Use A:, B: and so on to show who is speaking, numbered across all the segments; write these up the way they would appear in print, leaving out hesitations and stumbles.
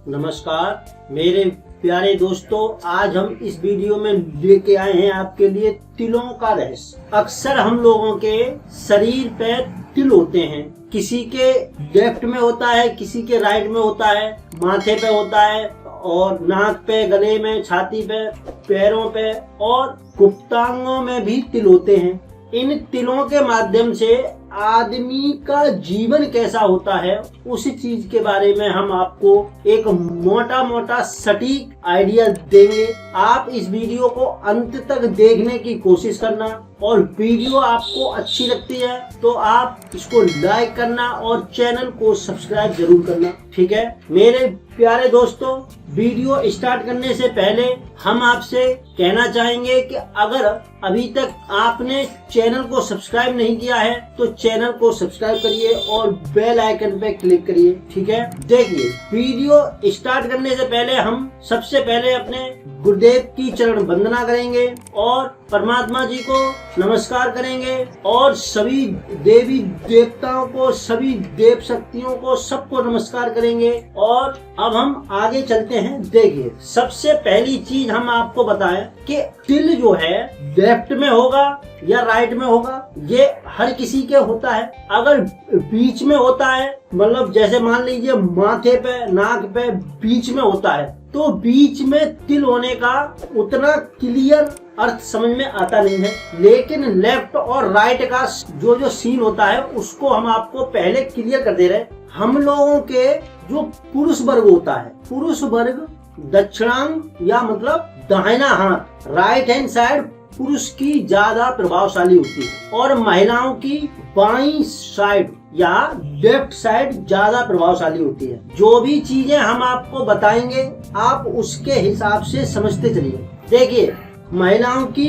A: नमस्कार मेरे प्यारे दोस्तों, आज हम इस वीडियो में लेके आए हैं आपके लिए तिलों का रहस्य। अक्सर हम लोगों के शरीर पे तिल होते हैं, किसी के लेफ्ट में होता है, किसी के राइट में होता है, माथे पे होता है और नाक पे, गले में, छाती पे, पैरों पे और गुप्तांगों में भी तिल होते हैं। इन तिलों के माध्यम से आदमी का जीवन कैसा होता है उस चीज के बारे में हम आपको एक मोटा मोटा सटीक आइडिया देंगे। आप इस वीडियो को अंत तक देखने की कोशिश करना और वीडियो आपको अच्छी लगती है तो आप इसको लाइक करना और चैनल को सब्सक्राइब जरूर करना, ठीक है। मेरे प्यारे दोस्तों, वीडियो स्टार्ट करने से पहले हम आपसे कहना चाहेंगे कि अगर अभी तक आपने चैनल को सब्सक्राइब नहीं किया है तो चैनल को सब्सक्राइब करिए और बेल आइकन पे क्लिक करिए, ठीक है। देखिए, वीडियो स्टार्ट करने से पहले हम सबसे पहले अपने गुरुदेव की चरण वंदना करेंगे और परमात्मा जी को नमस्कार करेंगे और सभी देवी देवताओं को, सभी देव शक्तियों को, सबको नमस्कार करेंगे। और अब हम आगे चलते हैं। देखिए, सबसे पहली चीज हम आपको बताएं कि तिल जो है लेफ्ट में होगा या राइट में होगा, ये हर किसी के होता है। अगर बीच में होता है, मतलब जैसे मान लीजिए माथे पे, नाक पे बीच में होता है, तो बीच में तिल होने का उतना क्लियर अर्थ समझ में आता नहीं है। लेकिन लेफ्ट और राइट का जो सीन होता है उसको हम आपको पहले क्लियर कर दे रहे। हम लोगों के जो पुरुष वर्ग होता है, पुरुष वर्ग दक्षिणांग या मतलब दाहिना हाथ, राइट हैंड साइड पुरुष की ज्यादा प्रभावशाली होती है और महिलाओं की बाईं साइड या लेफ्ट साइड ज्यादा प्रभावशाली होती है। जो भी चीजें हम आपको बताएंगे आप उसके हिसाब से समझते चलिए। देखिए, महिलाओं की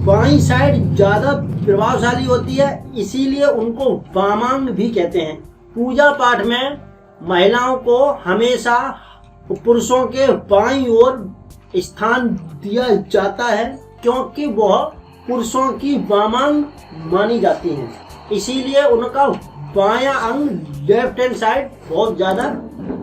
A: बाईं साइड ज्यादा प्रभावशाली होती है, इसीलिए उनको वामांग भी कहते हैं। पूजा पाठ में महिलाओं को हमेशा पुरुषों के बाईं ओर स्थान दिया जाता है क्योंकि वह पुरुषों की वामांग मानी जाती हैं, इसीलिए उनका बायां अंग लेफ्ट हैंड साइड बहुत ज्यादा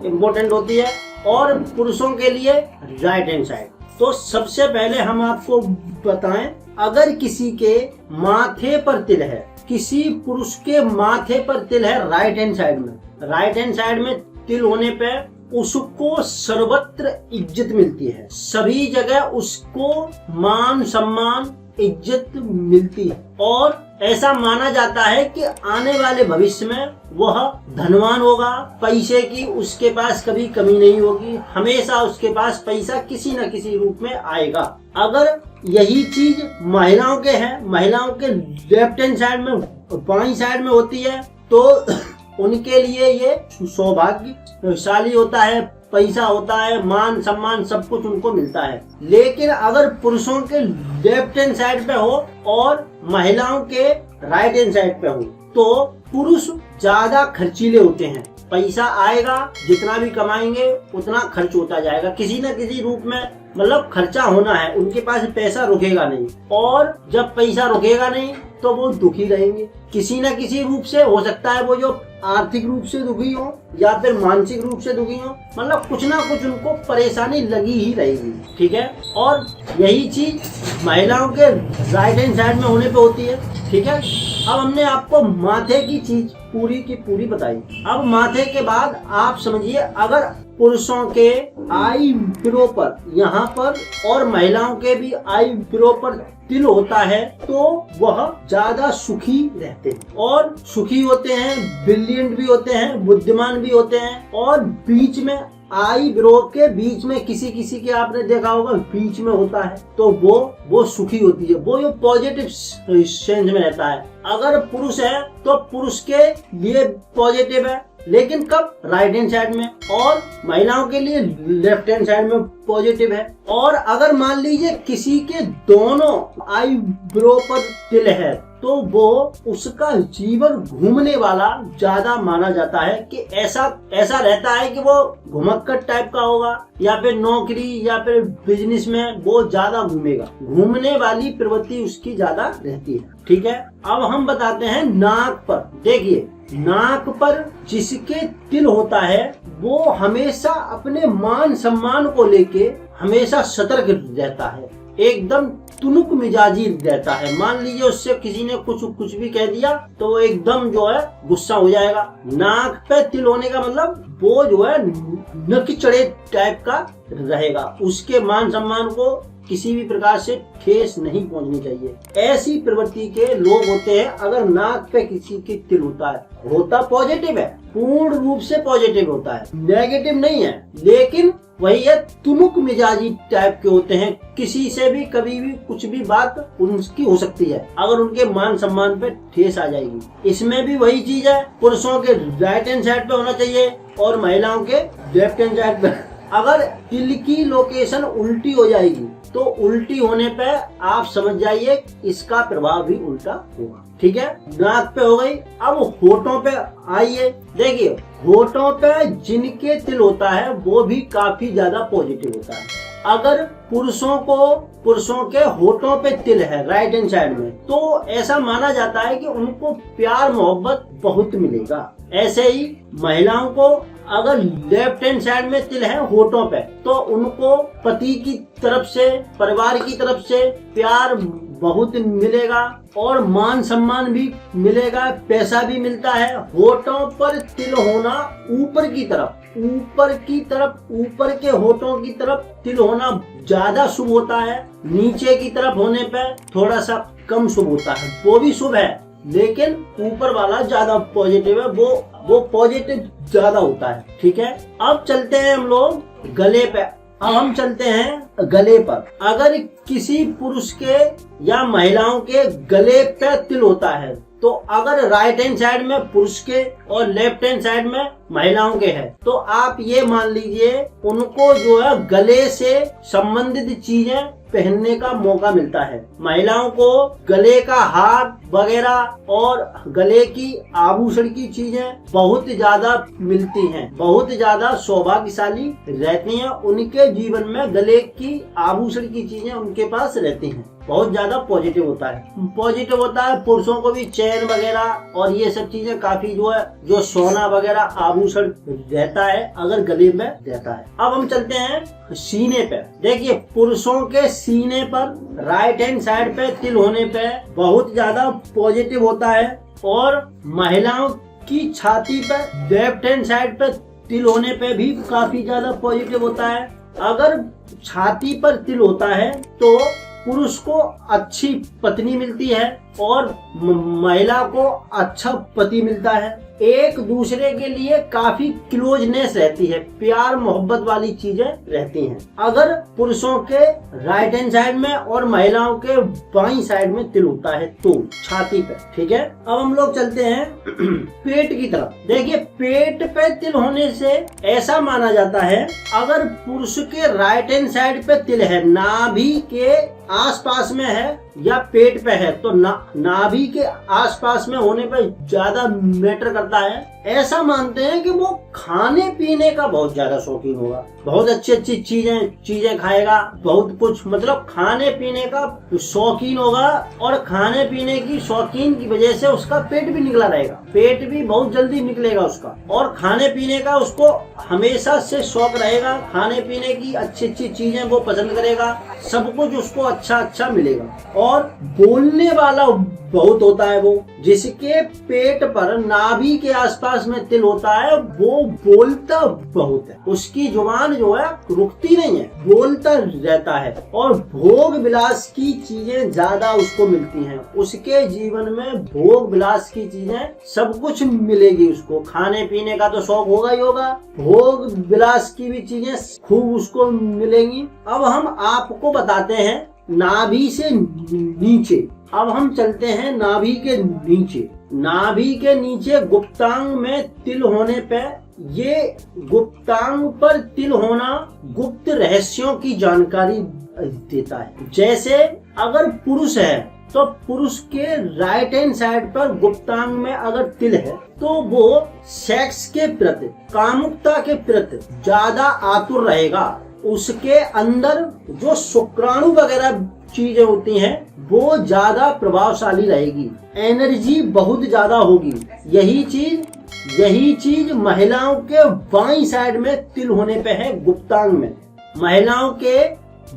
A: इम्पोर्टेंट होती है और पुरुषों के लिए राइट हैंड साइड। तो सबसे पहले हम आपको बताएं, अगर किसी के माथे पर तिल है, किसी पुरुष के माथे पर तिल है राइट हैंड साइड में तिल होने पे उसको सर्वत्र इज्जत मिलती है, सभी जगह उसको मान सम्मान इज्जत मिलती है और ऐसा माना जाता है कि आने वाले भविष्य में वह धनवान होगा, पैसे की उसके पास कभी कमी नहीं होगी, हमेशा उसके पास पैसा किसी न किसी रूप में आएगा। अगर यही चीज महिलाओं के है, महिलाओं के लेफ्ट हैंड साइड में, बाईं साइड में होती है, तो उनके लिए ये सौभाग्यशाली होता है, पैसा होता है, मान सम्मान सब कुछ उनको मिलता है। लेकिन अगर पुरुषों के लेफ्ट हैंड साइड पे हो और महिलाओं के राइट हैंड साइड पे हो तो पुरुष ज्यादा खर्चीले होते हैं, पैसा आएगा, जितना भी कमाएंगे उतना खर्च होता जाएगा, किसी न किसी रूप में, मतलब खर्चा होना है, उनके पास पैसा रुकेगा नहीं। और जब पैसा रुकेगा नहीं तो वो दुखी रहेंगे, किसी न किसी रूप से। हो सकता है वो जो आर्थिक रूप से दुखी हो या फिर मानसिक रूप से दुखी हो, मतलब कुछ ना कुछ उनको परेशानी लगी ही रहेगी, ठीक है। और यही चीज महिलाओं के राइट हैंड साइड में होने पे होती है, ठीक है। अब हमने आपको माथे की चीज पूरी की पूरी बताई। अब माथे के बाद आप समझिए, अगर पुरुषों के आई ब्रो पर, यहाँ पर, और महिलाओं के भी आई ब्रो पर तिल होता है तो वह ज्यादा सुखी रहते हैं और सुखी होते हैं, ब्रिलियंट भी होते हैं, बुद्धिमान भी होते हैं। और बीच में आई ब्रो के बीच में किसी के आपने देखा होगा बीच में होता है तो वो सुखी होती है, वो जो पॉजिटिव सेंस में रहता है। अगर पुरुष है तो पुरुष के लिए पॉजिटिव है, लेकिन कब? राइट हैंड साइड में, और महिलाओं के लिए लेफ्ट हैंड साइड में पॉजिटिव है। और अगर मान लीजिए किसी के दोनों आई ब्रो पर तिल है तो वो उसका जीवन घूमने वाला ज्यादा माना जाता है, कि ऐसा रहता है कि वो घुमक्कड़ टाइप का होगा या फिर नौकरी या फिर बिजनेस में वो ज्यादा घूमेगा, घूमने वाली प्रवृत्ति उसकी ज्यादा रहती है, ठीक है। अब हम बताते हैं नाक पर। देखिए, नाक पर जिसके तिल होता है वो हमेशा अपने मान सम्मान को लेके हमेशा सतर्क रहता है, एकदम तुनुक मिजाजी रहता है। मान लीजिए उससे किसी ने कुछ भी कह दिया तो वो एकदम जो है गुस्सा हो जाएगा। नाक पे तिल होने का मतलब वो जो है नक चढ़े टाइप का रहेगा, उसके मान सम्मान को किसी भी प्रकार से ठेस नहीं पहुंचनी चाहिए। ऐसी प्रवृत्ति के लोग होते हैं। अगर नाक पे किसी के तिल होता पॉजिटिव है, पूर्ण रूप से पॉजिटिव होता है, नेगेटिव नहीं है, लेकिन वही है तुमुक मिजाजी टाइप के होते हैं। किसी से भी कभी भी कुछ भी बात उनकी हो सकती है अगर उनके मान सम्मान पे ठेस आ जाएगी। इसमें भी वही चीज है, पुरुषों के राइट हैंड साइड पे होना चाहिए और महिलाओं के लेफ्ट हैंड साइड पे। अगर तिल की लोकेशन उल्टी हो जाएगी तो उल्टी होने पे आप समझ जाइए इसका प्रभाव भी उल्टा होगा। ठीक है, नाक पे हो गई। अब होठों पे आइए, देखिए होठों पे जिनके तिल होता है वो भी काफी ज्यादा पॉजिटिव होता है। अगर पुरुषों के होठों पे तिल है राइट हैंड साइड में तो ऐसा माना जाता है कि उनको प्यार मोहब्बत बहुत मिलेगा। ऐसे ही महिलाओं को अगर लेफ्ट हैंड साइड में तिल है होठों पे तो उनको पति की तरफ से, परिवार की तरफ से प्यार बहुत मिलेगा और मान सम्मान भी मिलेगा, पैसा भी मिलता है। होठों पर तिल होना ऊपर के होठों की तरफ तिल होना ज्यादा शुभ होता है, नीचे की तरफ होने पे थोड़ा सा कम शुभ होता है। वो भी शुभ है लेकिन ऊपर वाला ज्यादा पॉजिटिव है, वो पॉजिटिव ज्यादा होता है। ठीक है, अब चलते हैं हम लोग गले पे। अब हम चलते हैं गले पर। अगर किसी पुरुष के या महिलाओं के गले पे तिल होता है तो अगर राइट हैंड साइड में पुरुष के और लेफ्ट हैंड साइड में महिलाओं के है तो आप ये मान लीजिए उनको जो है गले से संबंधित चीजें पहनने का मौका मिलता है। महिलाओं को गले का हार वगैरह और गले की आभूषण की चीजें बहुत ज्यादा मिलती हैं, बहुत ज्यादा सौभाग्यशाली रहती हैं। उनके जीवन में गले की आभूषण की चीजें उनके पास रहती हैं, बहुत ज्यादा पॉजिटिव होता है। पुरुषों को भी चैन वगैरह और ये सब चीजें काफी जो सोना वगैरह आभूषण रहता है अगर गले में रहता है। अब हम चलते हैं सीने पे। देखिए पुरुषों के सीने पर राइट हैंड साइड पे तिल होने पे बहुत ज्यादा पॉजिटिव होता है और महिलाओं की छाती पे लेफ्ट हैंड साइड पे तिल होने पे भी काफी ज्यादा पॉजिटिव होता है। अगर छाती पर तिल होता है तो पुरुष को अच्छी पत्नी मिलती है और महिला को अच्छा पति मिलता है। एक दूसरे के लिए काफी क्लोजनेस रहती है, प्यार मोहब्बत वाली चीजें रहती हैं अगर पुरुषों के राइट हैंड साइड में और महिलाओं के बाईं साइड में तिल होता है तो छाती पे। ठीक है, अब हम लोग चलते हैं पेट की तरफ। देखिए पेट पे तिल होने से ऐसा माना जाता है अगर पुरुष के राइट हैंड साइड पे तिल है, नाभि के आसपास में है या पेट पे है तो नाभि के आसपास में होने पर ज्यादा मैटर करता है। ऐसा मानते हैं कि वो खाने पीने का बहुत ज्यादा शौकीन होगा, बहुत अच्छी अच्छी चीजें खाएगा, बहुत कुछ मतलब खाने पीने का शौकीन होगा और खाने पीने की शौकीन की वजह से उसका पेट भी निकला रहेगा, पेट भी बहुत जल्दी निकलेगा उसका और खाने पीने का उसको हमेशा से शौक रहेगा। खाने पीने की अच्छी अच्छी चीजें वो पसंद करेगा, सब कुछ उसको अच्छा मिलेगा। और बोलने वाला बहुत होता है वो, जिसके पेट पर नाभि के आसपास में तिल होता है वो बोलता बहुत है, उसकी जुबान जो है रुकती नहीं है, बोलता रहता है और भोग विलास की चीजें ज्यादा उसको मिलती हैं। उसके जीवन में भोग विलास की चीजें सब कुछ मिलेगी उसको, खाने पीने का तो शौक होगा ही होगा, भोग विलास की भी चीजें खूब उसको मिलेंगी। अब हम आपको बताते हैं नाभि से नीचे। अब हम चलते हैं नाभि के नीचे। नाभि के नीचे गुप्तांग में तिल होने पे, ये गुप्तांग पर तिल होना गुप्त रहस्यों की जानकारी देता है। जैसे अगर पुरुष है तो पुरुष के राइट हैंड साइड पर गुप्तांग में अगर तिल है तो वो सेक्स के प्रति, कामुकता के प्रति ज्यादा आतुर रहेगा। उसके अंदर जो शुक्राणु वगैरह चीजें होती हैं वो ज्यादा प्रभावशाली रहेगी, एनर्जी बहुत ज्यादा होगी। यही चीज महिलाओं के बाईं साइड में तिल होने पे है, गुप्तांग में। महिलाओं के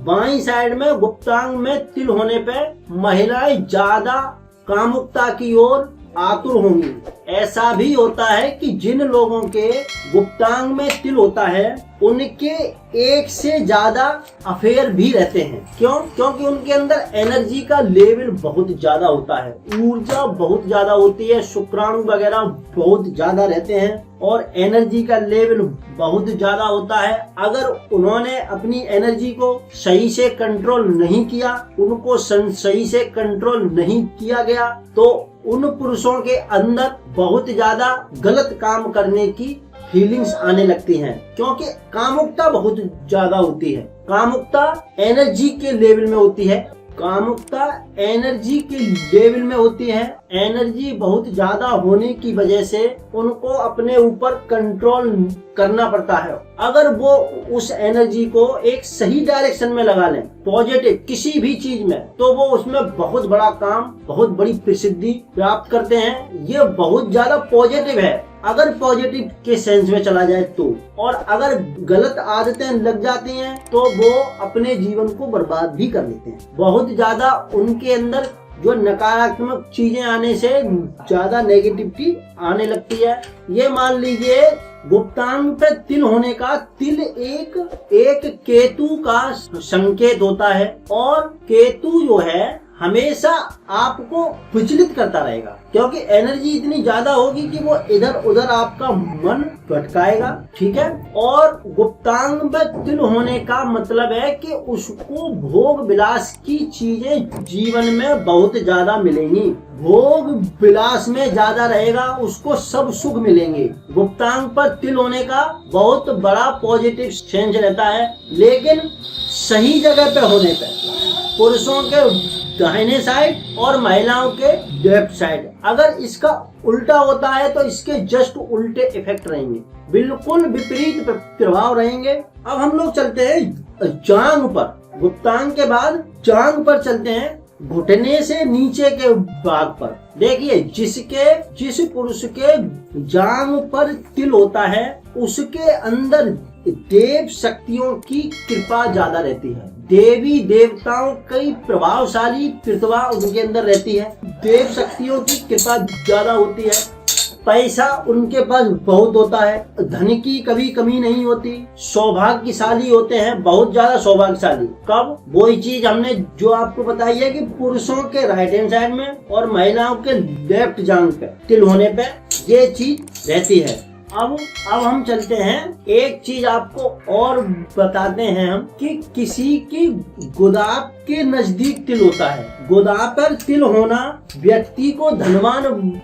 A: बाईं साइड में गुप्तांग में तिल होने पे महिलाएं ज्यादा कामुकता की ओर आतुर होंगी। ऐसा भी होता है कि जिन लोगों के गुप्तांग में तिल होता है उनके एक से ज्यादा अफेयर भी रहते हैं। क्यों? क्योंकि उनके अंदर एनर्जी का लेवल बहुत ज्यादा होता है, ऊर्जा बहुत ज्यादा होती है, शुक्राणु वगैरह बहुत ज्यादा रहते हैं और एनर्जी का लेवल बहुत ज्यादा होता है। अगर उन्होंने अपनी एनर्जी को सही से कंट्रोल नहीं किया, उनको सही से कंट्रोल नहीं किया गया तो उन पुरुषों के अंदर बहुत ज्यादा गलत काम करने की फीलिंग्स आने लगती हैं, क्योंकि कामुकता बहुत ज्यादा होती है। कामुकता एनर्जी के लेवल में होती है, कामुकता एनर्जी के लेवल में होती है। एनर्जी बहुत ज्यादा होने की वजह से उनको अपने ऊपर कंट्रोल करना पड़ता है। अगर वो उस एनर्जी को एक सही डायरेक्शन में लगा लें, पॉजिटिव किसी भी चीज में, तो वो उसमें बहुत बड़ा काम, बहुत बड़ी प्रसिद्धि प्राप्त करते हैं। ये बहुत ज्यादा पॉजिटिव है अगर पॉजिटिव के सेंस में चला जाए तो। और अगर गलत आदतें लग जाती हैं तो वो अपने जीवन को बर्बाद भी कर लेते हैं। बहुत ज्यादा उनके अंदर जो नकारात्मक चीजें आने से ज्यादा नेगेटिविटी आने लगती है। ये मान लीजिए गुप्तांग पे तिल होने का, तिल एक केतु का संकेत होता है और केतु जो है हमेशा आपको विचलित करता रहेगा, क्योंकि एनर्जी इतनी ज्यादा होगी कि वो इधर उधर आपका मन भटकाएगा। ठीक है। और गुप्तांग में तिल होने का मतलब है कि उसको भोग विलास की चीजें जीवन में बहुत ज्यादा मिलेंगी, भोग विलास में ज्यादा रहेगा, उसको सब सुख मिलेंगे। गुप्तांग पर तिल होने का बहुत बड़ा पॉजिटिव सेंस रहता है, लेकिन सही जगह पे होने पे पुरुषों के दाहिने साइड और महिलाओं के लेफ्ट साइड, अगर इसका उल्टा होता है तो इसके जस्ट उल्टे इफेक्ट रहेंगे, बिल्कुल विपरीत प्रभाव रहेंगे। अब हम लोग चलते हैं जांघ पर। गुप्तांग के बाद जांघ पर चलते हैं, घुटने से नीचे के भाग पर। देखिए, जिस पुरुष के जांघ पर तिल होता है उसके अंदर देव शक्तियों की कृपा ज्यादा रहती है। देवी देवताओं की प्रभावशाली प्रतिभा उनके अंदर रहती है, देव शक्तियों की कृपा ज्यादा होती है, पैसा उनके पास बहुत होता है, धन की कभी कमी नहीं होती, सौभाग्यशाली होते हैं, बहुत ज्यादा सौभाग्यशाली। कब? वही चीज हमने जो आपको बताई है कि पुरुषों के राइट हैंड साइड में और महिलाओं के लेफ्ट जांघ पे तिल होने पे ये चीज रहती है। अब हम चलते हैं, एक चीज आपको और बताते हैं हम कि किसी की गुदाब के नजदीक तिल होता है। गुदाब पर तिल होना व्यक्ति को धनवान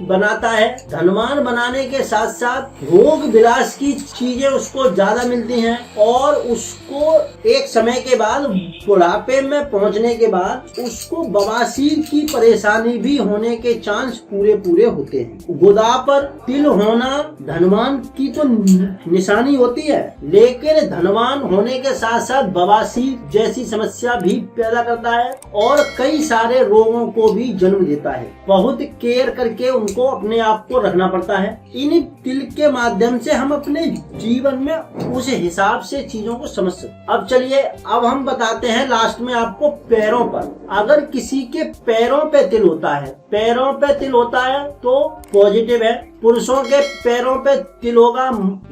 A: बनाता है। धनवान बनाने के साथ साथ भोग विलास की चीजें उसको ज्यादा मिलती हैं और उसको एक समय के बाद, बुढ़ापे में पहुंचने के बाद, उसको बवासीर की परेशानी भी होने के चांस पूरे होते हैं। गुदाब पर तिल होना धनवान की तो निशानी होती है, लेकिन धनवान होने के साथ साथ बवासीर जैसी समस्या भी पैदा करता है और कई सारे रोगों को भी जन्म देता है। बहुत केयर करके उनको अपने आप को रखना पड़ता है। इन तिल के माध्यम से हम अपने जीवन में उस हिसाब से चीजों को समझ सकते। अब चलिए, अब हम बताते हैं लास्ट में आपको पैरों पर। अगर किसी के पैरों पे तिल होता है, पैरों पे तिल होता है तो पॉजिटिव है। पुरुषों के पैरों पे तिल होगा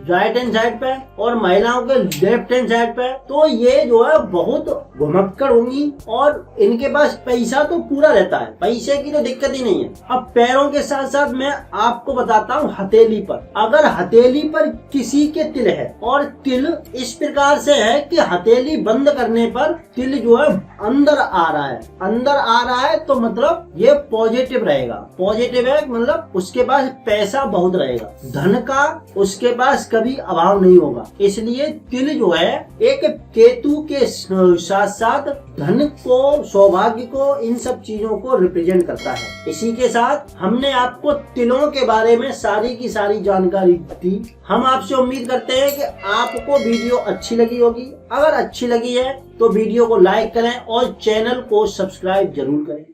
A: राइट हैंड साइड पे और महिलाओं के लेफ्ट हैंड साइड पे, तो ये जो है बहुत घुमक्कड़ होंगी और इनके पास पैसा तो पूरा रहता है, पैसे की तो दिक्कत ही नहीं है। अब पैरों के साथ साथ मैं आपको बताता हूँ हथेली पर। अगर हथेली पर किसी के तिल है और तिल इस प्रकार से है कि हथेली बंद करने पर तिल जो है अंदर आ रहा है, अंदर आ रहा है, तो मतलब ये पॉजिटिव रहेगा। पॉजिटिव है मतलब उसके पास पैसा हमेशा बहुत रहेगा। धन का उसके पास कभी अभाव नहीं होगा। इसलिए तिल जो है एक केतु के साथ साथ धन को, सौभाग्य को, इन सब चीजों को रिप्रेजेंट करता है। इसी के साथ हमने आपको तिलों के बारे में सारी की सारी जानकारी दी। हम आपसे उम्मीद करते हैं कि आपको वीडियो अच्छी लगी होगी। अगर अच्छी लगी है तो वीडियो को लाइक करें और चैनल को सब्सक्राइब जरूर करें।